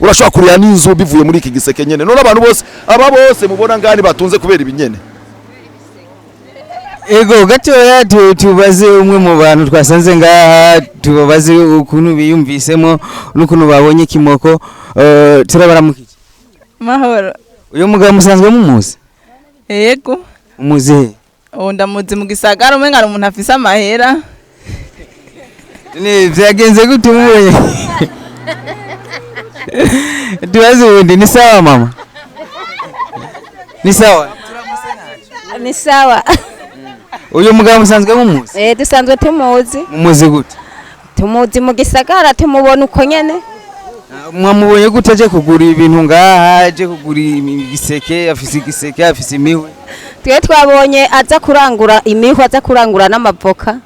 urashobora kurya n'inzu bivuye muri iki giseke nyene none abantu bose aba bose mubona ngani batunze kubera ibinyene. Ego gatoya tubaze umwe mu bantu twasanze ngaha tubabaze ukuntu biyumvisemo n'ukuntu babonye Kimoko turabaramukije. Mahoro. Uyo mugabo musanzwe mumuzi? Yego. Umuze. Ndamuzi mu gisagara umenga umuntu afise amahera. Ni vyagenze gute mubonye? Tubaze ubundi ni sawa mama? Ni sawa? Ni sawa. Uyu mugabo musanzwe mumuzi? Dusanzwe tumuzi. Mumuzi gute? Tumuzi mu gisagara tumubona uko nyene. Mwamubonye gute aje kugura ibintu ngaha aje kugura igiseke afise igiseke afise imihwe? Twe twabonye aza kurangura imihwe aza kurangura n'amavoka.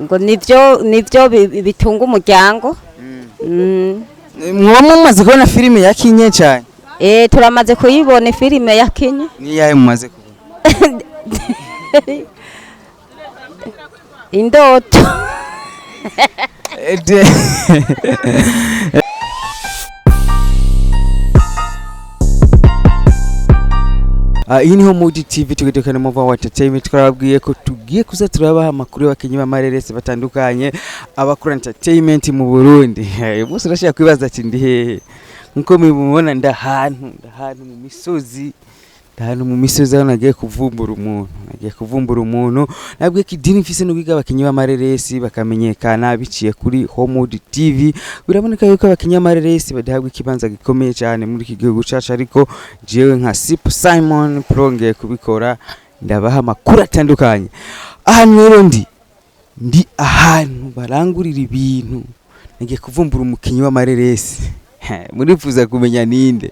Ngo nivyo bitunga umuryango. Mwa mumaze kubona filime ya Kinye cyane? Turamaze kuyibona filime ya Kinye. Ni yahe mumaze kubona? Indoto. Iyi niho Mood TV tugedekana mu wa entertainment twababwiye ko tugiye kuza turabaha amakuru y'abakinyi b'amareresi batandukanye abakora entertainment mu Burundi. Bose urashaka kwibaza ati ndi hehe nkuko mubibona ndahantu mu misozi mu misozi aho nagiye kuvumbura umuntu nabwiye ko idini mfise no kwiga abakinyi b'amareresi bakamenyekana biciye kuri Mood TV. Biraboneka yuko abakinyi b'amareresi badahabwa ikibanza gikomeye cyane muri iki gihugu cacu ariko jewe nka Sipu Simon prongeye kubikora ndabaha amakuru atandukanye. Ahantu rero ndi ahantu barangurira ibintu nagiye kuvumbura umukinyi w'amareresi. Murifuza kumenya ninde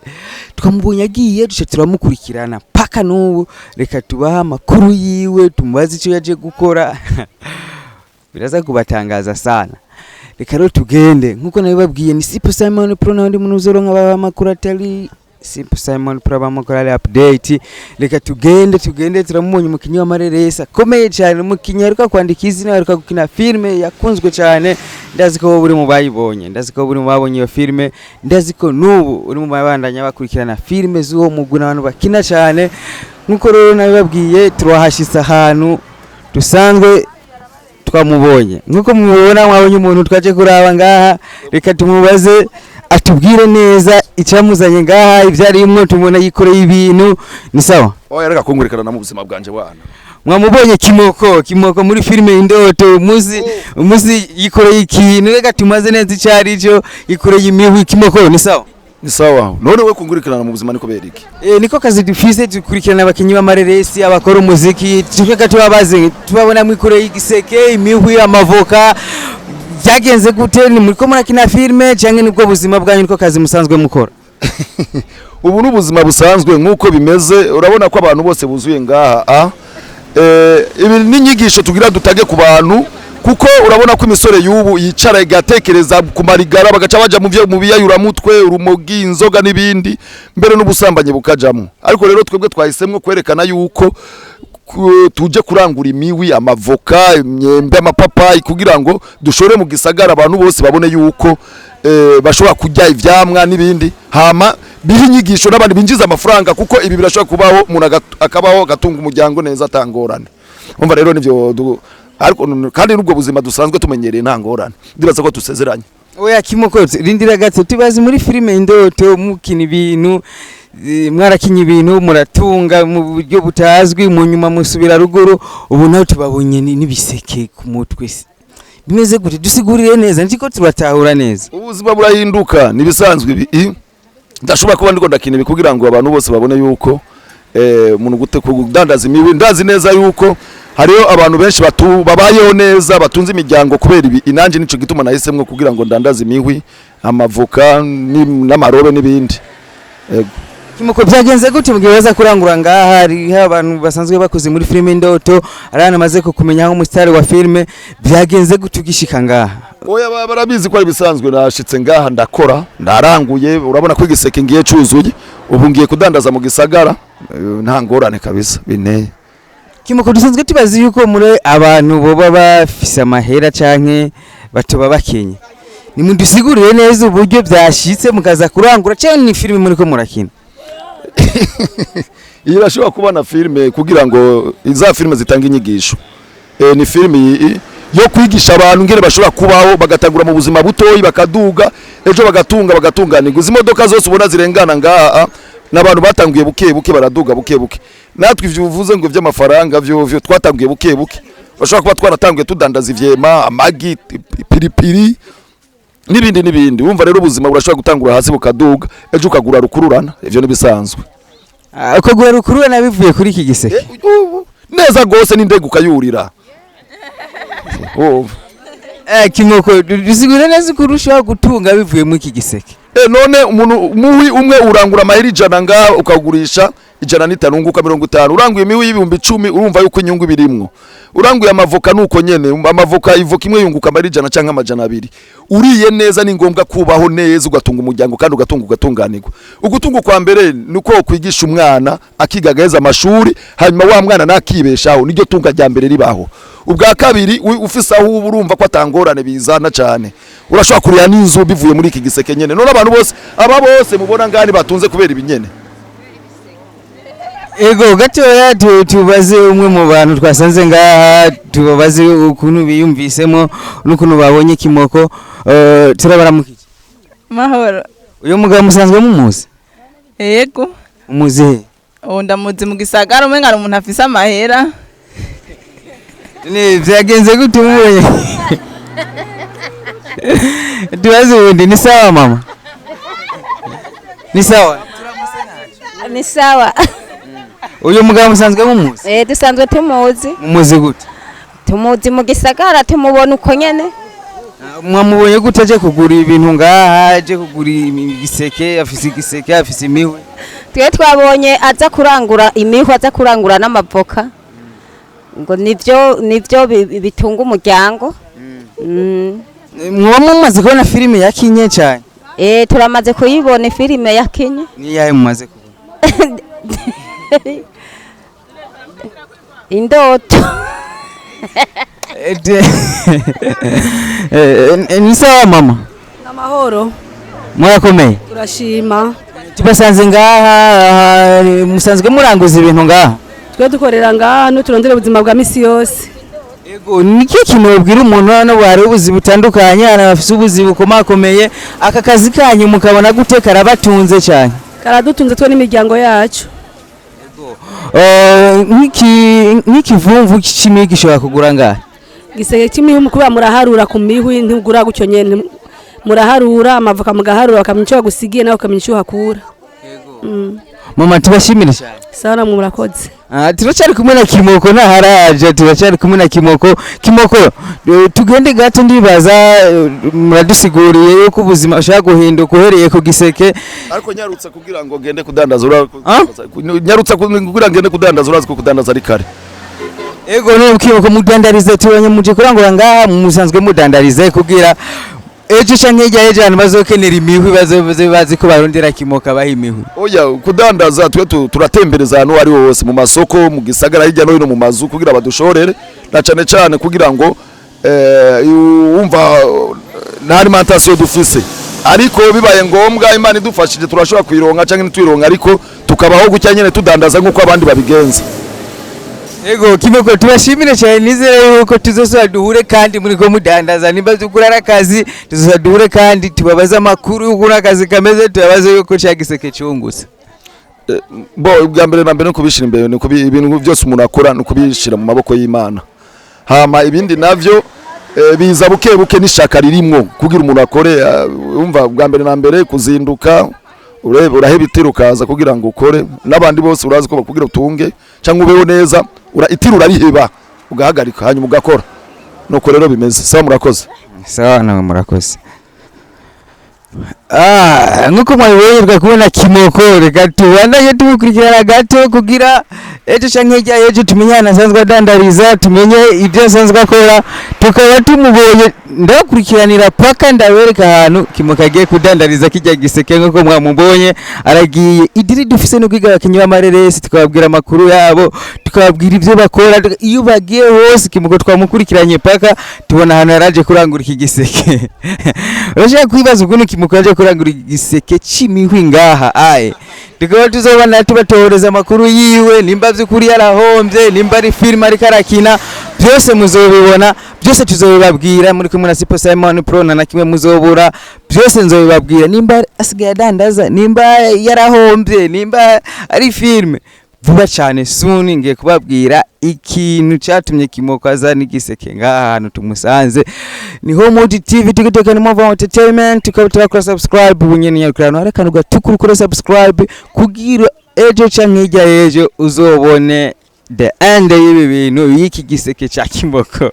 twamubonye agiye duce turamukurikirana paka n'ubu reka tubaha amakuru yiwe tumubaze icyo yaje gukora biraza kubatangaza sana. Reka rero tugende nkuko nabibabwiye ni Sipu Simon Pro na ndi munuzoro nk'abaha amakuru atari Sipu Simon Pro amakuru ari update. Reka tugende turamubonye umukinyi w'amareresi akomeye cyane umukinyi ariko kwandika izina ariko gukina filme yakunzwe cyane. Ndazi ko buri mu bayibonye iyo filme ndazi ko nubu uri mu babandanya bakurikirana filme z'uwo muguna abantu bakina cyane nkuko rero nabibabwiye turahashisa ahantu dusanzwe twamubonye nkuko mubona mwabonye umuntu twaje kuraba ngaha. Reka tumubaze atubwire neza icamuzanye ngaha ivyari imwe tumubona yikoreye ibintu. Ni sawa? Oya reka kungurikana na mu buzima bwanje bwana. Mwamubonye Kimoko muri filime Indoto umuzi yikoreye ikintu reka tumaze neza icari cyo yikoreye imihwi Kimoko. Ni sawa? Ni sawa. None we kungurikana mu buzima niko beriki? Niko kazi dufise dukurikirana abakinyi b'amareresi abakora umuziki tukeka tubabaze tubabona mwikoreye igiseke imihwi amavoka byagenze gute ni muri ko murakina filime cyangwa nibwo buzima bwanyu niko kazi musanzwe mukora? Ubu n'ubuzima busanzwe nkuko bimeze urabona ko abantu bose buzuye ngaha ibi n'inyigisho tugira dutage ku bantu kuko urabona ko imisore y'ubu yicara igatekereza ku marigara bagaca baja mu biyayura mutwe urumogi inzoga n'ibindi mbere n'ubusambanye bukajamo. Ariko rero twebwe twahisemwe kwerekana yuko tuje kurangura imiwi amavoka imyembe amapapayi kugira ngo dushore mu gisagara abantu bose babone yuko bashobora kujya ivyamwa n'ibindi hama biha inyigisho n'abandi binjiza amafaranga kuko ibi birashobora kubaho umuntu akabaho gatunga umuryango neza atangorane. Umva rero nivyo ariko kandi n'ubwo buzima dusanzwe tumenyereye ntangorane ndibaza ko tusezeranye. Oya Kimoko rindira gato tubazi muri filime Indoto mukina ibintu mwarakinye ibintu muratunga mu buryo butazwi mu nyuma musubira ruguru ubu naho tubabonye n'ibiseke ku mutwe bimeze gute dusigurire neza ndiko turatahura neza. Ubuzima burahinduka nibisanzwe ibi ndashobora kuba ndiko ndakina ibi kugira ngo abantu bose babone yuko umuntu gute kudandaza imiwi ndazi neza yuko hariyo abantu benshi babayeho neza batunze imiryango kubera ibi inanje nico gituma nahisemwe kugira ngo ndandaze imihwi amavoka n'amarobe n'ibindi. Kimoko byagenze gute mugihe baza kurangura ngaha hari abantu basanzwe bakoze muri filime Indoto arana maze ko kumenya aho umusitari wa filime byagenze gute ugishika ngaha? Oya barabizi ko ari bisanzwe nashitse ngaha ndakora ndaranguye urabona ko igiseke ngiye cuzuye ubu ngiye kudandaza mu gisagara nta ngorane kabisa binteye. Kimoko dusanzwe tubazi yuko muri abantu boba bafise amahera canke batoba bakenye nimudusigurire neza uburyo byashitse mukaza kurangura cyangwa ni filime muri ko murakina. iyi irashobora kuba na filime kugira ngo iza filime zitanga inyigisho. Ni filime yo kwigisha abantu ngene bashobora kubaho bagatangura mu buzima butoyi bakaduga ejo bagatunganirwa. Izi modoka zose ubona zirengana ngaha n'abantu batanguye buke buke baraduga buke buke. Natwe ivyo uvuze ngo vy'amafaranga vyo twatanguye buke buke. Bashobora kuba twaratanguye tudandaza ivyema, amagi, piripiri n'ibindi. Wumva rero ubuzima burashobora gutangura hasi bukaduga ejo ukagura rukururana. Ivyo nibisanzwe. Ukagura rukururana bivuye kuri iki giseke. Neza gose n'indege ukayurira. Kimoko dusigure neza kurushaho gutunga bivuye mu iki giseke. None umuntu muwi umwe urangura amahera 100 ngaha ukagurisha 105 unguka 50. Uranguye imiwi y'ibihumbi 10 urumva yuko inyungu birimwo. Uranguye amavoka nuko nyene amavoka ivoka imwe yunguka amahera 100 canke amajana 2. Uriye neza ni ngombwa kubaho neza ugatunga umuryango kandi ugatunganirwa. Ugutunga kwa mbere nuko kwigisha umwana akigageza amashuri hanyuma wa mwana nakibeshaho niryo tunga rya mbere ribaho. Ubwa kabiri ufise aho urumva ko atangorane bizana cyane urashobora kuriya n'inzu bivuye muri iki giseke nyene. None abantu bose aba bose mubona ngani batunze kubera ibinyene. Ego gatoya tubaze umwe mu bantu twasanze ngaha tubabaze ukuntu biyumvisemo n'ukuntu babonye Kimoko. Turabaramukije. Mahoro. Uyu mugabo musanzwe mumuzi? Yego. Umuzi? Ndamuzi mu gisagara umenga umuntu afise amahera. Ni vyagenze gute mubonye? Tubaze ubundi ni sawa mama? Ni sawa? Ni sawa. Uyu mugabo musanzwe mumuzi? Dusanzwe tumuzi. Mumuzi gute? Tumuzi mu gisagara tumubona uko nyene. Mwamubonye gute aje kugura ibintu ngaha aje kugura igiseke afise igiseke afise imihwe? Twe twabonye aza kurangura imihwe aza kurangura n'amavoka. Ngo nivyo bitunga umuryango. Mwa mumaze kubona filime yakinye cyane? Turamaze kuyibona filime yakinye. Ni yahe mumaze kubona? Indoto. Ni sawa mama? Amahoro. Murakomeye? Turashima. Tubasanze ngaha musanzwe muranguza ibintu ngaha? Twe dukorera ngaha no turondera ubuzima bwa misi yose. Ego niki kintu ubwira umuntu hano bari ubuzi butandukanye arafise ubuzi bukomakomeye aka kazi kanyu mukabona gute karabatunze cyane? Karadutunze twe n'imiryango yacu. Nk'ikivumvu cy'imihwi gishobora kugura ngaha? Giseke cy'imihwi kuba muraharura ku mihwi ntigura gucyo nyene muraharura amavoka mugaharura bakamenya gusigiye nawe ukamenya hakura. Mama tubashimire cyane. Sawa murakoze. Turacari kumwe na Kimoko naharaje turacari kumwe na Kimoko. Kimoko tugende gato ndibaza muradusiguriye yuko ubuzima ushaka guhinduka uhereye ku giseke. Ariko nyarutsa kugira ngo gende kudandaza nyarutsa kugira ngende kudandaza urazi ko kudandaza ari kare. Ego no Kimoko mudandarize tubonye muje kurangura ngaha musanzwe mudandarize kugira ejo canke ejo abantu bazokenera imihwi bazi ko barondera Kimoko abaha imihwi. Oya kudandaza twe turatembereza ahantu ari hose mu masoko mu gisagara hirya no hino mu mazu kugira badushorere na cyane kugira ngo umva na alimentation dufise ariko bibaye ngombwa Imana idufashije turashobora kwironka canke ntitwironka ariko tukabaho gucya nyene tudandaza nkuko abandi babigenza. Ego Kimoko tubashimire cyane nizere yuko tuzosubira duhure kandi muri ko mudandaza nimba dukura akazi tuzosubira duhure kandi tubabaza amakuru y'ukura akazi kameze tubabaze yuko cyagiseke cyungusa. Bo ubwa mbere na mbere kubishira imbere ni ibintu byose umuntu akora no kubishira mu maboko y'Imana. Hama ibindi navyo biza buke n'ishaka ririmwo kugira umuntu akore umva ubwa mbere na mbere kuzinduka uraheba itiro ukaza kugira ngo ukore n'abandi bose urazi ko bakugira utunge cyangwa ubeho neza itiro urariheba ugahagarika hanyuma ugakora nuko rero bimeze. Sawa murakoze. Sawa nawe murakoze. nkuko mwabibonye kubona Kimoko, reka tubandanye tumukurikirana gato kugira ejo canke hirya y'ejo tumenyana asanzwe adandariza, tumenye ibyo asanzwe akora, tukaba tumubonye ndakurikiranira paka ndabereka ahantu Kimoko agiye kudandariza kijya giseke nkuko mwamubonye aragiye. Idiri dufise no kwiga abakinyi b'amareresi, tukababwira amakuru yabo, tukababwira ibyo bakora, iyo bagiye hose Kimoko twamukurikiranye paka tubona ahantu yaraje kurangura iki giseke. Urashaka kwibaza ukuntu Kimoko yaje kurangura igiseke c'imihwi ngaha aye, tukaba tuzobana tubatoreza amakuru yiwe, nimba vy'ukuri yarahombye, nimba ari film ariko arakina, byose muzobibona, byose tuzobibabwira muri kumwe na Sipo Simon Pro na kimwe muzobura, byose nzobibabwira, nimba asigaye adandaza, nimba yarahombye, nimba ari film. Vuba cyane soon ngiye kubabwira ikintu cyatumye Kimoko azana igiseke ngaha hantu tumusanze. Ni Homewood TV tukitokana mu entertainment, tukaba turakora subscribe bunyene yakurano arakanu gatukuru kora subscribe kugira ejo canke hirya y'ejo uzobone the end y'ibi bintu y'iki giseke cya Kimoko.